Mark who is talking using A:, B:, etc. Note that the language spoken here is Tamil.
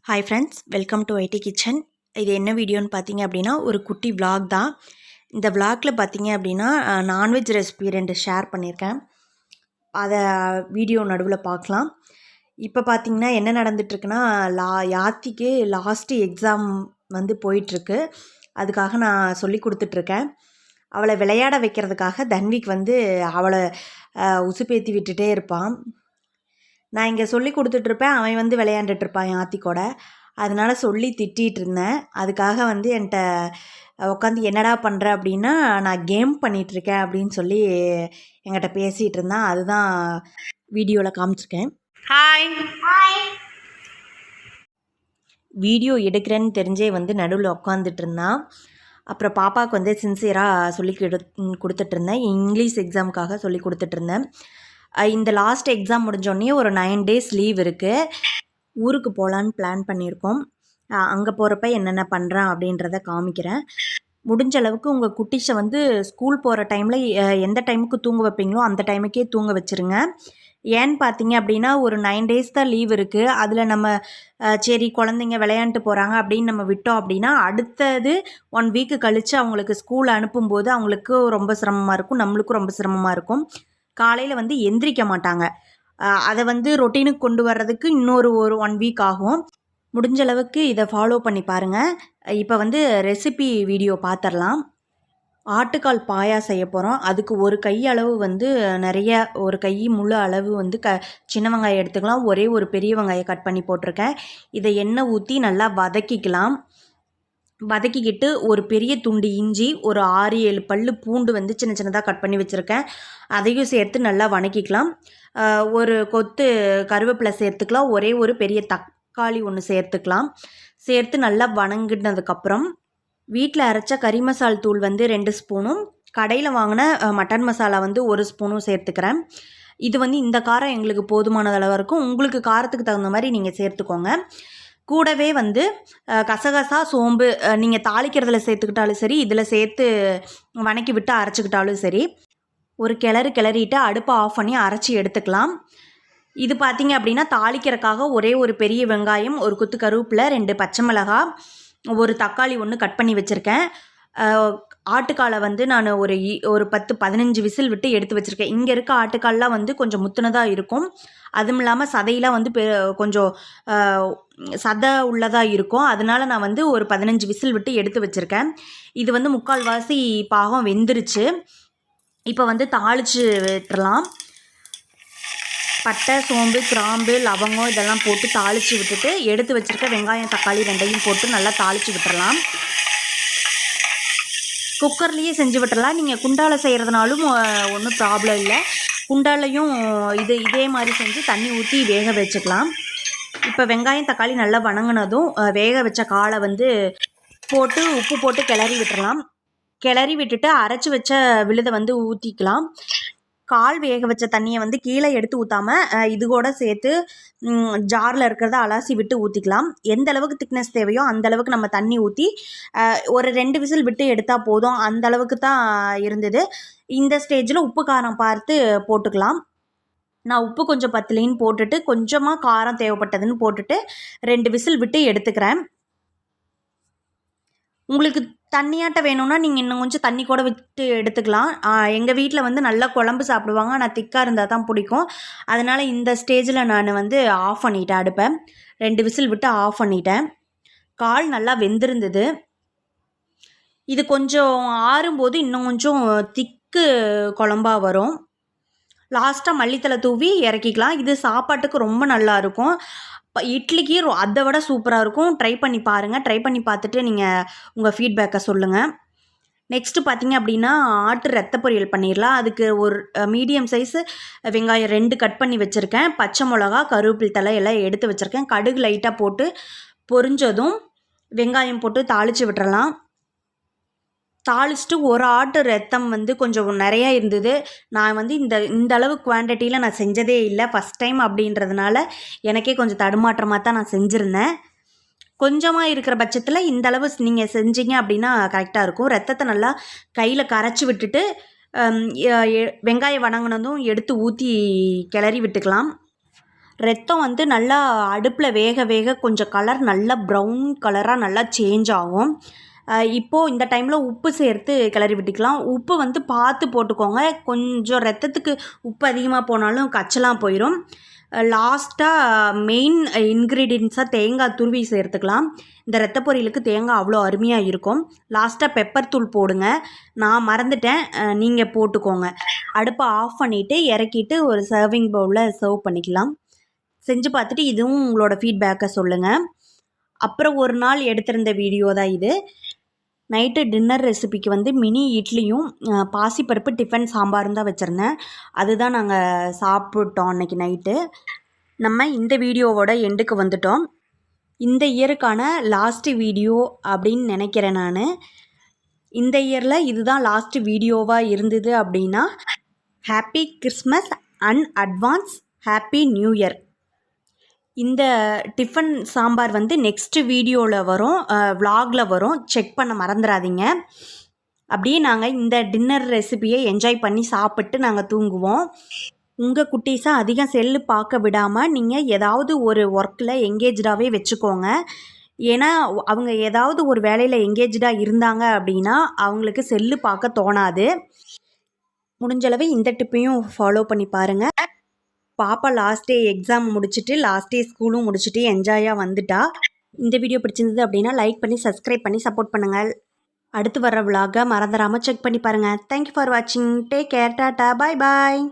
A: Hi friends, welcome to ID kitchen. இது என்ன வீடியோன்னு பார்த்தீங்க அப்படின்னா, ஒரு குட்டி விலாக் தான். இந்த விலாகில் பார்த்தீங்க அப்படின்னா, நான்வெஜ் ரெசிபி 2 ஷேர் பண்ணியிருக்கேன். அதை வீடியோ நடுவில் பார்க்கலாம். இப்போ பார்த்தீங்கன்னா என்ன நடந்துகிட்ருக்குன்னா, யாத்திக்கு லாஸ்ட்டு எக்ஸாம் வந்து போயிட்டுருக்கு. அதுக்காக நான் சொல்லி கொடுத்துட்ருக்கேன். அவளை விளையாட வைக்கிறதுக்காக தன்விக் வந்து அவளை உசுப்பேற்றி விட்டுட்டே இருப்பான். நான் இங்கே சொல்லி கொடுத்துட்ருப்பேன், அவன் வந்து விளையாண்டுட்ருப்பான் என் ஆத்திக்கூட. அதனால் சொல்லி திட்டிகிட்டு இருந்தேன். அதுக்காக வந்து என்கிட்ட உட்காந்து என்னடா பண்ணுற அப்படின்னா, நான் கேம் பண்ணிகிட்ருக்கேன் அப்படின்னு சொல்லி என்கிட்ட பேசிகிட்டு இருந்தான். அதுதான் வீடியோவில் காமிச்சிருக்கேன். ஹாய் வீடியோ எடுக்கிறேன்னு தெரிஞ்சே வந்து நடுவில் உட்காந்துட்டு இருந்தான். அப்புறம் பாப்பாவுக்கு வந்து சின்சியராக சொல்லி கொடுத்துட்ருந்தேன். இங்கிலீஷ் எக்ஸாமுக்காக சொல்லி கொடுத்துட்ருந்தேன். இந்த லாஸ்ட் எக்ஸாம் முடிஞ்சோடனே ஒரு 9 days லீவ் இருக்குது. ஊருக்கு போகலான்னு பிளான் பண்ணியிருக்கோம். அங்கே போகிறப்ப என்னென்ன பண்ணுறேன் அப்படின்றத காமிக்கிறேன். முடிஞ்ச அளவுக்கு உங்கள் குட்டிஸை வந்து ஸ்கூல் போகிற டைமில் எந்த டைமுக்கு தூங்க வைப்பீங்களோ அந்த டைமுக்கே தூங்க வச்சுருங்க. ஏன்னு பார்த்தீங்க அப்படின்னா, ஒரு 9 days தான் லீவ் இருக்குது. அதில் நம்ம சரி குழந்தைங்க விளையாண்டுட்டு போகிறாங்க அப்படின்னு நம்ம விட்டோம் அப்படின்னா, அடுத்தது 1 வீக்கு கழித்து அவங்களுக்கு ஸ்கூல் அனுப்பும்போது அவங்களுக்கு ரொம்ப சிரமமாக இருக்கும், நம்மளுக்கும் ரொம்ப சிரமமாக இருக்கும். காலையில் வந்து எந்திரிக்க மாட்டாங்க. அதை வந்து ரொட்டீனுக்கு கொண்டு வர்றதுக்கு இன்னொரு 1 வீக் ஆகும். முடிஞ்ச அளவுக்கு இதை ஃபாலோ பண்ணி பாருங்கள். இப்போ வந்து ரெசிபி வீடியோ பார்த்துடலாம். ஆட்டுக்கால் பாயா செய்ய போகிறோம். அதுக்கு ஒரு கை அளவு வந்து ஒரு கை முழு அளவு வந்து சின்ன வெங்காயம் எடுத்துக்கலாம். ஒரே ஒரு பெரிய வெங்காயம் கட் பண்ணி போட்டிருக்கேன். இதை எண்ணெய் ஊற்றி நல்லா வதக்கிக்கலாம். வதக்கிக்கிட்டு ஒரு பெரிய துண்டு இஞ்சி, ஒரு 6-7 பல் பூண்டு வந்து சின்ன சின்னதாக கட் பண்ணி வச்சுருக்கேன். அதையும் சேர்த்து நல்லா வதக்கிக்கலாம். ஒரு கொத்து கருவேப்பிலை சேர்த்துக்கலாம். ஒரே ஒரு பெரிய தக்காளி ஒன்று சேர்த்துக்கலாம். சேர்த்து நல்லா வதங்கினதுக்கப்புறம் வீட்டில் அரைச்ச கறி மசால் தூள் வந்து 2 ஸ்பூனும், கடையில் வாங்கின மட்டன் மசாலா வந்து 1 ஸ்பூனும் சேர்த்துக்கிறேன். இது வந்து இந்த காரம் எங்களுக்கு போதுமான அளவாக இருக்கும். உங்களுக்கு காரத்துக்கு தகுந்த மாதிரி நீங்கள் சேர்த்துக்கோங்க. கூடவே வந்து கசகசா, சோம்பு நீங்கள் தாளிக்கிறதுல சேர்த்துக்கிட்டாலும் சரி, இதில் சேர்த்து வதக்கி விட்டு அரைச்சிக்கிட்டாலும் சரி, ஒரு கிளறிட்டு அடுப்பை ஆஃப் பண்ணி அரைச்சி எடுத்துக்கலாம். இது பார்த்திங்க அப்படின்னா தாளிக்கிறதுக்காக ஒரே ஒரு பெரிய வெங்காயம், ஒரு கொத்து கருவேப்பிலை, 2 பச்சை மிளகாய், ஒரு தக்காளி ஒன்று கட் பண்ணி வச்சுருக்கேன். ஆட்டுக்காலை வந்து நான் ஒரு 10-15 விசில் விட்டு எடுத்து வச்சுருக்கேன். இங்கே இருக்க ஆட்டுக்கால்லாம் வந்து கொஞ்சம் முத்துனதாக இருக்கும். அதுவும் இல்லாமல் சதையெல்லாம் வந்து கொஞ்சம் சதை உள்ளதாக இருக்கும். அதனால் நான் வந்து ஒரு 15 விசில் விட்டு எடுத்து வச்சுருக்கேன். இது வந்து 3/4 பாகம் வெந்துருச்சு. இப்போ வந்து தாளித்து விட்டுறலாம். பட்டை, சோம்பு, கிராம்பு, லவங்கம் இதெல்லாம் போட்டு தாளித்து விட்டுட்டு எடுத்து வச்சுருக்க வெங்காயம், தக்காளி 2ஐயும் போட்டு நல்லா தாளித்து விட்டுறலாம். குக்கர்லேயே செஞ்சு விட்டுறலாம். நீங்கள் குண்டால செய்கிறதுனாலும் ஒன்றும் ப்ராப்ளம் இல்லை. குண்டாலையும் இதே மாதிரி செஞ்சு தண்ணி ஊற்றி வேக வச்சுக்கலாம். இப்போ வெங்காயம், தக்காளி நல்லா வதங்கினதும் வேக வச்ச காலை வந்து போட்டு உப்பு போட்டு கிளறி விட்டுறலாம். கிளறி விட்டுட்டு அரைச்சி வச்ச விழுதை வந்து ஊற்றிக்கலாம். கால் வேக வச்ச தண்ணியை வந்து கீழே எடுத்து ஊற்றாமல் இது கூட சேர்த்து ஜாரில் இருக்கிறத அலசி விட்டு ஊற்றிக்கலாம். எந்த அளவுக்கு திக்னஸ் தேவையோ அந்த அளவுக்கு நம்ம தண்ணி ஊற்றி ஒரு 2 விசில் விட்டு எடுத்தால் போதும். அந்த அளவுக்கு தான் இருந்தது. இந்த ஸ்டேஜில் உப்பு காரம் பார்த்து போட்டுக்கலாம். நான் உப்பு கொஞ்சம் பத்தலைன்னு போட்டுட்டு கொஞ்சமாக காரம் தேவைப்பட்டதுன்னு போட்டுட்டு 2 விசில் விட்டு எடுத்துக்கிறேன். உங்களுக்கு தண்ணியாட்ட வேணும்னா நீங்கள் இன்னும் கொஞ்சம் தண்ணி கூட விட்டு எடுத்துக்கலாம். எங்கள் வீட்டில் வந்து நல்லா குழம்பு சாப்பிடுவாங்க. ஆனால் திக்காக இருந்தால் தான் பிடிக்கும். அதனால் இந்த ஸ்டேஜில் நான் வந்து ஆஃப் பண்ணிட்டேன் அடுப்பை. 2 விசில் விட்டு ஆஃப் பண்ணிட்டேன். கால் நல்லா வெந்திருந்தது. இது கொஞ்சம் ஆறும்போது இன்னும் கொஞ்சம் திக்கு குழம்பாக வரும். லாஸ்ட்டாக மல்லித்தலை தூவி இறக்கிக்கலாம். இது சாப்பாட்டுக்கு ரொம்ப நல்லாயிருக்கும். இட்லிக்கு அதை விட சூப்பராக இருக்கும். ட்ரை பண்ணி பாருங்கள். ட்ரை பண்ணி பார்த்துட்டு நீங்கள் உங்கள் ஃபீட்பேக்கை சொல்லுங்கள். நெக்ஸ்ட்டு பார்த்திங்க அப்படின்னா ஆட்டு ரத்த பொரியல் பண்ணிடலாம். அதுக்கு ஒரு மீடியம் சைஸு வெங்காயம் 2 கட் பண்ணி வச்சுருக்கேன். பச்சை மிளகா, கருவேப்பிலை தழை எல்லாம் எடுத்து வச்சுருக்கேன். கடுகு லைட்டாக போட்டு பொரிஞ்சதும் வெங்காயம் போட்டு தாளித்து விட்டுறலாம். தாளிச்சிட்டு ஒரு ஆட்டு ரத்தம் வந்து கொஞ்சம் நிறையா இருந்தது. நான் வந்து இந்த அளவு குவான்டிட்டியில் நான் செஞ்சதே இல்லை, ஃபஸ்ட் டைம் அப்படின்றதுனால எனக்கே கொஞ்சம் தடுமாற்றமாக தான் நான் செஞ்சுருந்தேன். கொஞ்சமாக இருக்கிற பட்சத்தில் இந்த அளவு நீங்கள் செஞ்சீங்க அப்படின்னா கரெக்டாக இருக்கும். ரத்தத்தை நல்லா கையில் கரைச்சி விட்டுட்டு வெங்காயம் வதங்கினதும் எடுத்து ஊற்றி கிளறி விட்டுக்கலாம். ரத்தம் வந்து நல்லா அடுப்பில் வேக வேக கொஞ்சம் கலர் நல்லா ப்ரௌன் கலராக நல்லா சேஞ்ச் ஆகும். இப்போது இந்த டைமில் உப்பு சேர்த்து கிளறி விட்டுக்கலாம். உப்பு வந்து பார்த்து போட்டுக்கோங்க. கொஞ்சம் ரத்தத்துக்கு உப்பு அதிகமாக போனாலும் கச்சலாம் போயிடும். லாஸ்ட்டாக மெயின் இன்க்ரீடியன்ஸாக தேங்காய் துருவி சேர்த்துக்கலாம். இந்த ரத்த பொரியலுக்கு தேங்காய் அவ்வளோ அருமையாக இருக்கும். லாஸ்ட்டாக பெப்பர் தூள் போடுங்க. நான் மறந்துட்டேன், நீங்கள் போட்டுக்கோங்க. அடுப்பை ஆஃப் பண்ணிவிட்டு இறக்கிட்டு ஒரு சர்விங் பவுலில் சர்வ் பண்ணிக்கலாம். செஞ்சு பார்த்துட்டு இதுவும் உங்களோட ஃபீட்பேக்கை சொல்லுங்கள். அப்புறம் ஒரு நாள் எடுத்திருந்த வீடியோ தான் இது. நைட்டு டின்னர் ரெசிபிக்கு வந்து மினி இட்லியும் பாசிப்பருப்பு டிஃபன் சாம்பாரும் தான் வச்சுருந்தேன். அதுதான் நாங்கள் சாப்பிட்டோம் அன்றைக்கி நைட்டு. நம்ம இந்த வீடியோவோட எண்டுக்கு வந்துட்டோம். இந்த இயருக்கான லாஸ்ட்டு வீடியோ அப்படின்னு நினைக்கிறேன் நான். இந்த இயரில் இதுதான் லாஸ்ட்டு வீடியோவாக இருந்தது அப்படின்னா happy Christmas and advance happy new year. இந்த டிஃபன் சாம்பார் வந்து நெக்ஸ்ட்டு வீடியோவில் வரும், விலாகில் வரும், செக் பண்ண மறந்துடாதீங்க. அப்படியே நாங்கள் இந்த டின்னர் ரெசிபியை என்ஜாய் பண்ணி சாப்பிட்டு நாங்கள் தூங்குவோம். உங்கள் குட்டீஸை அதிகம் செல்லு பார்க்க விடாமல் நீங்கள் ஏதாவது ஒரு ஒர்க்கில் எங்கேஜாகவே வச்சுக்கோங்க. ஏன்னா அவங்க ஏதாவது ஒரு வேலையில் எங்கேஜாக இருந்தாங்க அப்படின்னா அவங்களுக்கு செல்லு பார்க்க தோணாது. முடிஞ்சளவு இந்த டிப்பையும் ஃபாலோ பண்ணி பாருங்கள். பாப்பா லாஸ்ட் டே எக்ஸாம் முடிச்சுட்டு லாஸ்ட் டே ஸ்கூலும் முடிச்சுட்டு என்ஜாயாக வந்துட்டா. இந்த வீடியோ பிடிச்சிருந்தது அப்படின்னா லைக் பண்ணி சப்ஸ்கிரைப் பண்ணி சப்போர்ட் பண்ணுங்கள். அடுத்து வர விலாகை மறந்துடாமல் செக் பண்ணி பாருங்கள். தேங்க்யூ ஃபார் வாட்சிங். Take care. டாட்டா. பாய் பாய்.